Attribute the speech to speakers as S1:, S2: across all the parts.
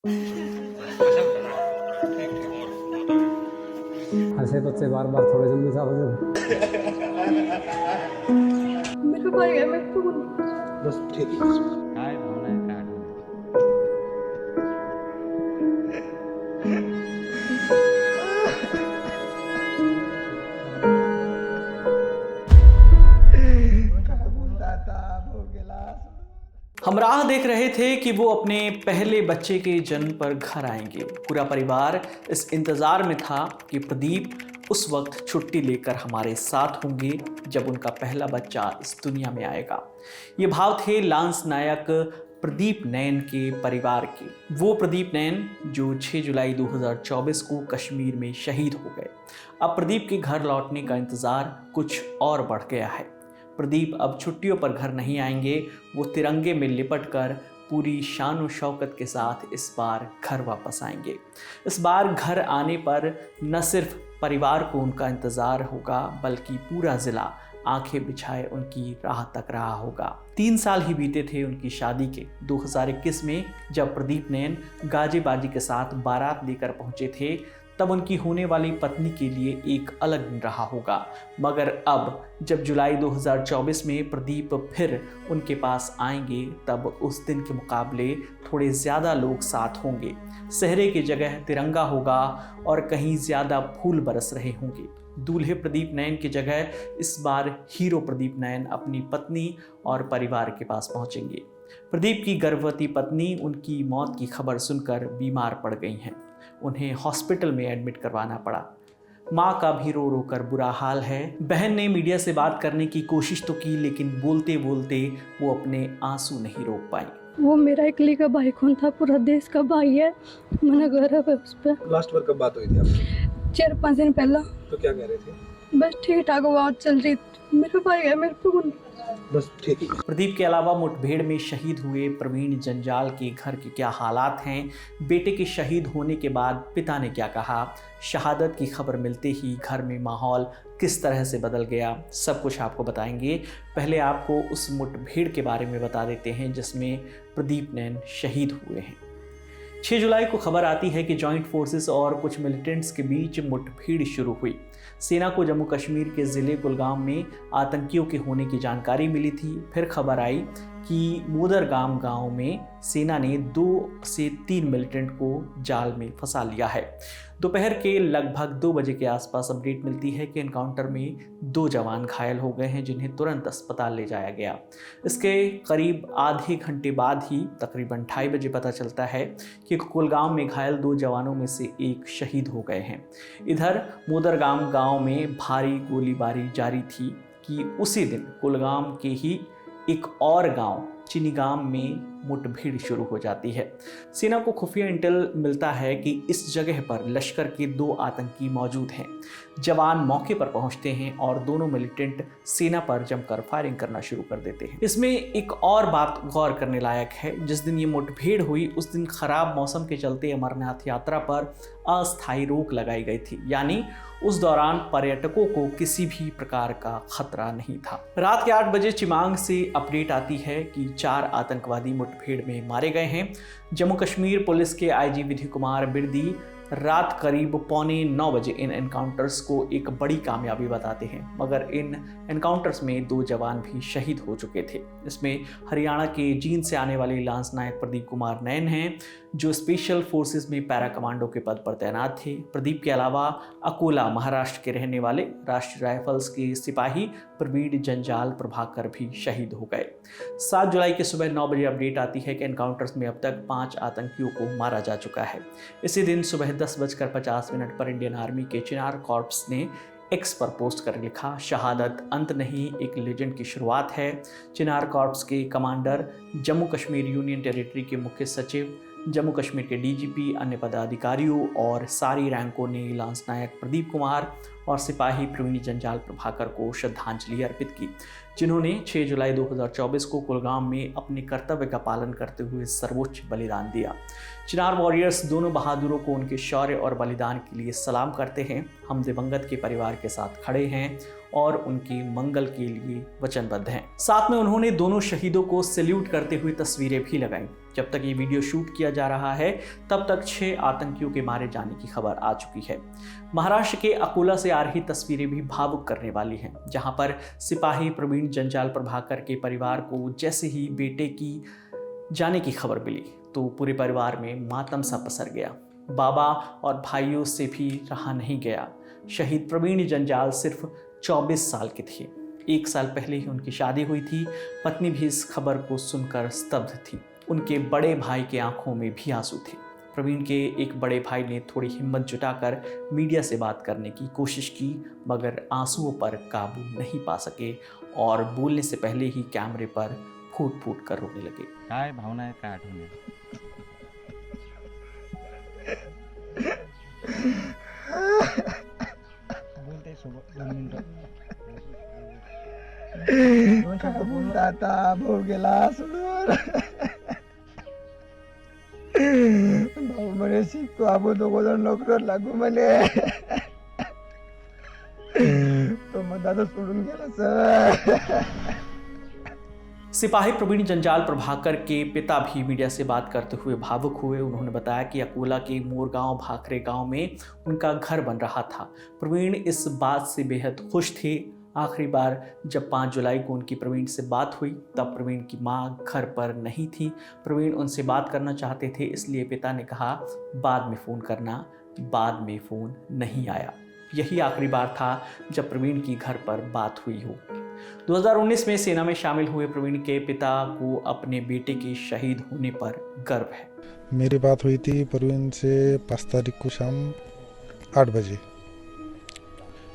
S1: ऐसे बच्चे बार बार थोड़े जल्दी साफ हो
S2: मेरे को भाई है मेरे को
S3: बस ठीक है।
S4: काय भावना है काय
S5: हम राह देख रहे थे कि वो अपने पहले बच्चे के जन्म पर घर आएंगे। पूरा परिवार इस इंतज़ार में था कि प्रदीप उस वक्त छुट्टी लेकर हमारे साथ होंगे जब उनका पहला बच्चा इस दुनिया में आएगा। ये भाव थे लांस नायक प्रदीप नैन के परिवार के। वो प्रदीप नैन जो 6 जुलाई 2024 को कश्मीर में शहीद हो गए। अब प्रदीप के घर लौटने का इंतज़ार कुछ और बढ़ गया है। प्रदीप अब छुट्टियों पर घर नहीं आएंगे, वो तिरंगे में लिपटकर पूरी शान और शौकत के साथ इस बार घर वापस आएंगे। इस बार घर आने पर न सिर्फ परिवार को उनका इंतज़ार होगा बल्कि पूरा ज़िला आंखें बिछाए उनकी राह तक रहा होगा। 3 साल ही बीते थे उनकी शादी के। 2021 में जब प्रदीप नैन गाजे बाजी के साथ बारात लेकर पहुंचे थे तब उनकी होने वाली पत्नी के लिए एक अलग दिन रहा होगा। मगर अब जब जुलाई 2024 में प्रदीप फिर उनके पास आएंगे तब उस दिन के मुकाबले थोड़े ज़्यादा लोग साथ होंगे। सेहरे की जगह तिरंगा होगा और कहीं ज़्यादा फूल बरस रहे होंगे। दूल्हे प्रदीप नैन की जगह इस बार हीरो प्रदीप नैन अपनी पत्नी और परिवार के पास पहुंचेंगे। प्रदीप की गर्भवती पत्नी उनकी मौत की खबर सुनकर बीमार पड़ गई हैं। उन्हें हॉस्पिटल में एडमिट करवाना पड़ा। माँ का भी रो रो कर बुरा हाल है। बहन ने मीडिया से बात करने की कोशिश तो की लेकिन बोलते बोलते वो अपने आंसू नहीं रोक पाई।
S2: वो मेरा इकली का भाई कौन था, पूरा देश का भाई है। मैंने गर्व है उस पर।
S3: लास्ट बार कब बात हुई थी आपकी?
S2: 4-5 दिन पहला।
S3: तो क्या कह रहे थे?
S2: बस ठीक ठाक बात चल रही। मेरे भाई है मेरे को
S3: बस ठीक है।
S5: प्रदीप के अलावा मुठभेड़ में शहीद हुए प्रवीण जंजाल के घर के क्या हालात हैं, बेटे के शहीद होने के बाद पिता ने क्या कहा, शहादत की खबर मिलते ही घर में माहौल किस तरह से बदल गया, सब कुछ आपको बताएंगे। पहले आपको उस मुठभेड़ के बारे में बता देते हैं जिसमें प्रदीप नैन शहीद हुए हैं। 6 जुलाई को खबर आती है कि जॉइंट फोर्सेस और कुछ मिलिटेंट्स के बीच मुठभेड़ शुरू हुई। सेना को जम्मू कश्मीर के ज़िले कुलगाम में आतंकियों के होने की जानकारी मिली थी। फिर खबर आई कि मोदरगाम गांव में सेना ने 2 से 3 मिलिटेंट को जाल में फंसा लिया है। दोपहर के लगभग 2 बजे के आसपास अपडेट मिलती है कि एनकाउंटर में 2 जवान घायल हो गए हैं जिन्हें तुरंत अस्पताल ले जाया गया। इसके करीब आधे घंटे बाद ही तकरीबन 2:30 बजे पता चलता है कि कुलगाम में घायल 2 जवानों में से एक शहीद हो गए हैं। इधर मोदरगाम गांव में भारी गोलीबारी जारी थी कि उसी दिन कुलगाम के ही एक और गांव चिनीगाम में मुठभेड़ शुरू हो जाती है। सेना को खुफिया इंटेल मिलता है कि इस जगह पर लश्कर के 2 आतंकी मौजूद हैं। जवान मौके पर पहुंचते हैं और दोनों मिलिटेंट सेना पर जमकर फायरिंग करना शुरू कर देते हैं। इसमें एक और बात गौर करने लायक है, जिस दिन ये मुठभेड़ हुई उस दिन खराब मौसम के चलते अमरनाथ यात्रा पर अस्थायी रोक लगाई गई थी, यानी उस दौरान पर्यटकों को किसी भी प्रकार का खतरा नहीं था। रात के 8 बजे चिमांग से अपडेट आती है कि 4 आतंकवादी मुठभेड़ में मारे गए हैं। जम्मू कश्मीर पुलिस के आईजी विधि कुमार बिरदी रात करीब 8:45 बजे इन एनकाउंटर्स को एक बड़ी कामयाबी बताते हैं, मगर इन एनकाउंटर्स में 2 जवान भी शहीद हो चुके थे। इसमें हरियाणा के जींद से आने वाले लांस नायक प्रदीप कुमार नैन हैं जो स्पेशल फोर्सेस में पैरा कमांडो के पद पर तैनात थे। प्रदीप के अलावा अकोला महाराष्ट्र के रहने वाले राष्ट्रीय राइफल्स के सिपाही प्रवीण जंजाल प्रभाकर भी शहीद हो गए। 7 जुलाई की सुबह 9 बजे अपडेट आती है कि एनकाउंटर्स में अब तक 5 आतंकियों को मारा जा चुका है। इसी दिन सुबह 10:50 पर इंडियन आर्मी के चिनार कॉर्प्स ने एक्स पर पोस्ट कर लिखा, शहादत अंत नहीं एक लेजेंड की शुरुआत है। चिनार कॉर्प्स के commander, Jammu Kashmir union territory के मुख्य सचिव, जम्मू कश्मीर के डीजीपी, अन्य पदाधिकारियों और सारी रैंकों ने लांस नायक प्रदीप कुमार और सिपाही प्रवीण जंजाल प्रभाकर को श्रद्धांजलि अर्पित की, जिन्होंने 6 जुलाई 2024 को कुलगाम में अपने कर्तव्य का पालन करते हुए सर्वोच्च बलिदान दिया। चिनार वॉरियर्स दोनों बहादुरों को उनके शौर्य और बलिदान के लिए सलाम करते हैं। हम दिवंगत के परिवार के साथ खड़े हैं और उनके मंगल के लिए वचनबद्ध हैं। साथ में उन्होंने दोनों शहीदों को सैल्यूट करते हुए तस्वीरें भी लगाईं। जब तक ये वीडियो शूट किया जा रहा है तब तक 6 आतंकियों के मारे जाने की खबर आ चुकी है। महाराष्ट्र के अकोला से आ रही तस्वीरें भी भावुक करने वाली हैं, जहां पर सिपाही प्रवीण जंजाल प्रभाकर के परिवार को जैसे ही बेटे की जाने की खबर मिली तो पूरे परिवार में मातम सा पसर गया। बाबा और भाइयों से भी रहा नहीं गया। शहीद प्रवीण जंजाल सिर्फ 24 साल के थे। 1 साल पहले ही उनकी शादी हुई थी। पत्नी भी इस खबर को सुनकर स्तब्ध थी। उनके बड़े भाई के आंखों में भी आंसू थे। प्रवीण के एक बड़े भाई ने थोड़ी हिम्मत जुटाकर मीडिया से बात करने की कोशिश की, मगर आंसुओं पर काबू नहीं पा सके और बोलने से पहले ही कैमरे पर फूट फूट कर रोने लगे।
S4: काय भावना आहे, काय आठवण आहे? बोलते सोबत 2 मिनिटं.
S3: काय बोलता आता, भाऊ गेला सोडून. भाऊ म्हणे शिकतो, आपण दोघं जण नोकरीवर लागू म्हणे. तो मग दादा सोडून गेला सर.
S5: सिपाही प्रवीण जंजाल प्रभाकर के पिता भी मीडिया से बात करते हुए भावुक हुए। उन्होंने बताया कि अकोला के मोरगांव भाखरे गांव में उनका घर बन रहा था। प्रवीण इस बात से बेहद खुश थे। आखिरी बार जब 5 जुलाई को उनकी प्रवीण से बात हुई तब प्रवीण की मां घर पर नहीं थी। प्रवीण उनसे बात करना चाहते थे, इसलिए पिता ने कहा बाद में फ़ोन करना। बाद में फ़ोन नहीं आया। यही आखिरी बार था जब प्रवीण की घर पर बात हुई हो। 2019 में सेना में शामिल हुए प्रवीण के पिता को अपने बेटे के शहीद होने पर गर्व है।
S6: मेरी बात हुई थी प्रवीण से 5 तारीख को शाम 8 बजे।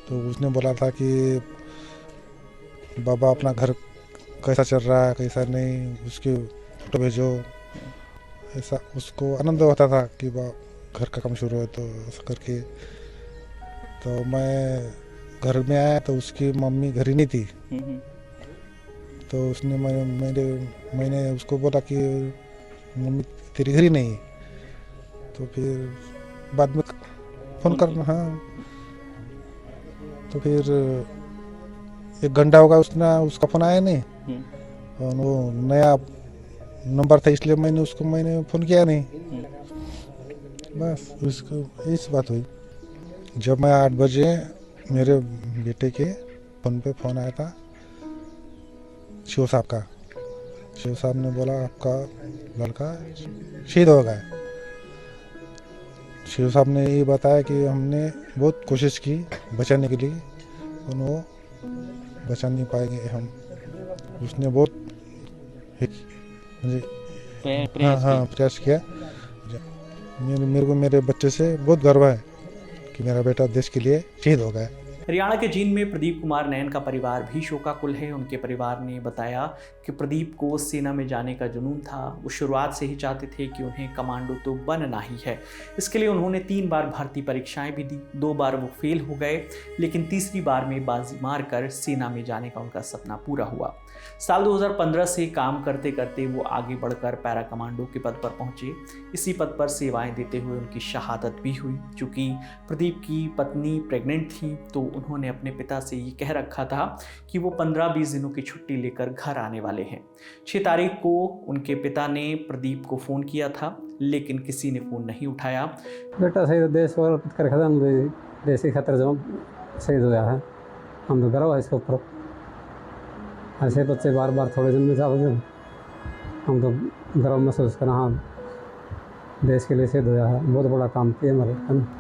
S6: तो उसने बोला था कि बाबा अपना घर कैसा चल रहा है, कैसा नहीं, उसके फोटो भेजो। ऐसा उसको आनंद होता था कि घर का काम शुरू है, तो ऐसा करके। तो मैं घर में आया तो उसकी मम्मी घर ही नहीं थी। तो उसने मैंने उसको बोला कि मम्मी तेरी घर ही नहीं। तो फिर बाद में फ़ोन करना। हाँ, तो फिर 1 घंटा होगा उसका फ़ोन आया नहीं। और वो नया नंबर था इसलिए मैंने फ़ोन किया नहीं। बस उसको इस बात हुई। जब मैं 8 बजे मेरे बेटे के फ़ोन पे फ़ोन आया था शिव साहब का। शिव साहब ने बोला आपका लड़का शहीद हो गया। शिव साहब ने ये बताया कि हमने बहुत कोशिश की बचाने के लिए, और वो बचा नहीं पाएंगे हम। उसने बहुत प्रयास किया। मेरे को मेरे बच्चे से बहुत गर्व है कि मेरा बेटा देश के लिए शहीद हो गया।
S5: हरियाणा के जींद में प्रदीप कुमार नैन का परिवार भी शोकाकुल है। उनके परिवार ने बताया कि प्रदीप को सेना में जाने का जुनून था। वो शुरुआत से ही चाहते थे कि उन्हें कमांडो तो बनना ही है। इसके लिए उन्होंने 3 बार भर्ती परीक्षाएं भी दी। 2 बार वो फेल हो गए, लेकिन तीसरी बार में बाजी मारकर सेना में जाने का उनका सपना पूरा हुआ। साल 2015 से काम करते करते वो आगे बढ़कर पैरा कमांडो के पद पर पहुंचे। इसी पद पर सेवाएं देते हुए उनकी शहादत भी हुई। चूँकि प्रदीप की पत्नी प्रेग्नेंट थी तो उन्होंने अपने पिता से ये कह रखा था कि वो 15-20 दिनों की छुट्टी लेकर घर आने वाले हैं। 6 तारीख को उनके पिता ने प्रदीप को फ़ोन किया था, लेकिन किसी ने फ़ोन नहीं उठाया।
S1: बेटा शहीद देश और कर खत्म देश की खतर जो शहीद हुआ है, हम तो गर्व है इसके ऊपर। ऐसे बच्चे बार बार थोड़े दिन में जाओगे, हम तो गर्व महसूस करना। हाँ, देश के लिए शहीद हुआ है, बहुत बड़ा काम किया हमारे।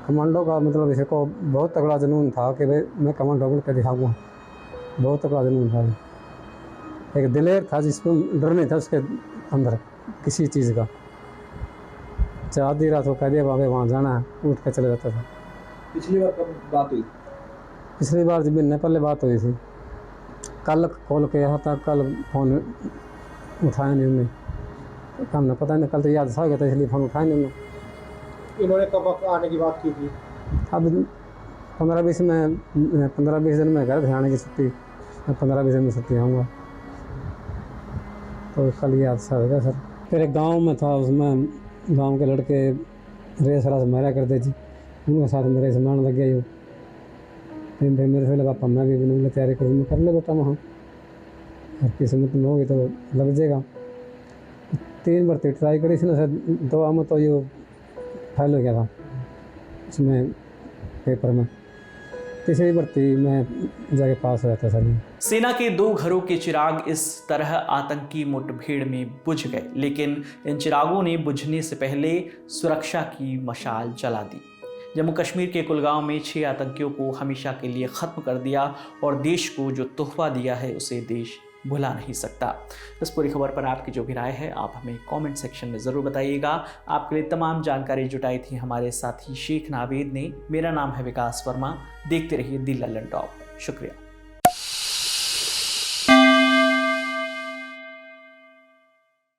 S1: कमांडो का मतलब इसे को बहुत तगड़ा जुनून था कि भाई मैं कमांडो बन के दिखाऊंगा। बहुत तगड़ा जुनून था, एक दिलेर था जिसको डर नहीं था उसके अंदर किसी चीज़ का। चाह दी रात को कह दिया बाबे वहाँ जाना है, उठ कर चले जाता था।
S3: पिछली बार कब बात हुई?
S1: पिछली बार जब महीने पहले बात हुई थी, कल कॉल किया था, कल फ़ोन उठाया नहीं उन्होंने। हमने पता नहीं, कल तो याद सा गया था इसलिए फ़ोन उठाया नहीं उन्होंने।
S3: इन्होंने कब आने की बात की थी?
S1: अब 15-20 दिन में घर आने की छुट्टी, मैं 15-20 दिन में छुट्टी आऊँगा। तो कल याद सा हो गया सर। फिर एक गाँव में था, उसमें गांव के लड़के रेस रास मारा करते थे, उनके साथ मेरे से मारने लग गया। यूँ फिर मेरे से लगा पापा मैं भी बनूँगा, तैयारी करूँगा, कर ले बेटा वहाँ, और किस्मत में होगी तो लग जाएगा। 3 भर्ती ट्राई करी थी ना सर, 2 में तो ये फेल हो गया था उसमें पेपर में। तीसरी भर्ती में जाके पास हो जाता सर।
S5: सेना के 2 घरों के चिराग इस तरह आतंकी मुठभेड़ में बुझ गए, लेकिन इन चिरागों ने बुझने से पहले सुरक्षा की मशाल जला दी। जम्मू कश्मीर के कुलगांव में 6 आतंकियों को हमेशा के लिए ख़त्म कर दिया और देश को जो तोहफा दिया है उसे देश भुला नहीं सकता। इस पूरी खबर पर आपकी जो भी राय है आप हमें कमेंट सेक्शन में ज़रूर बताइएगा। आपके लिए तमाम जानकारी जुटाई थी हमारे साथी शेख नावेद ने। मेरा नाम है विकास वर्मा। देखते रहिए दी लल्लन टॉप। शुक्रिया।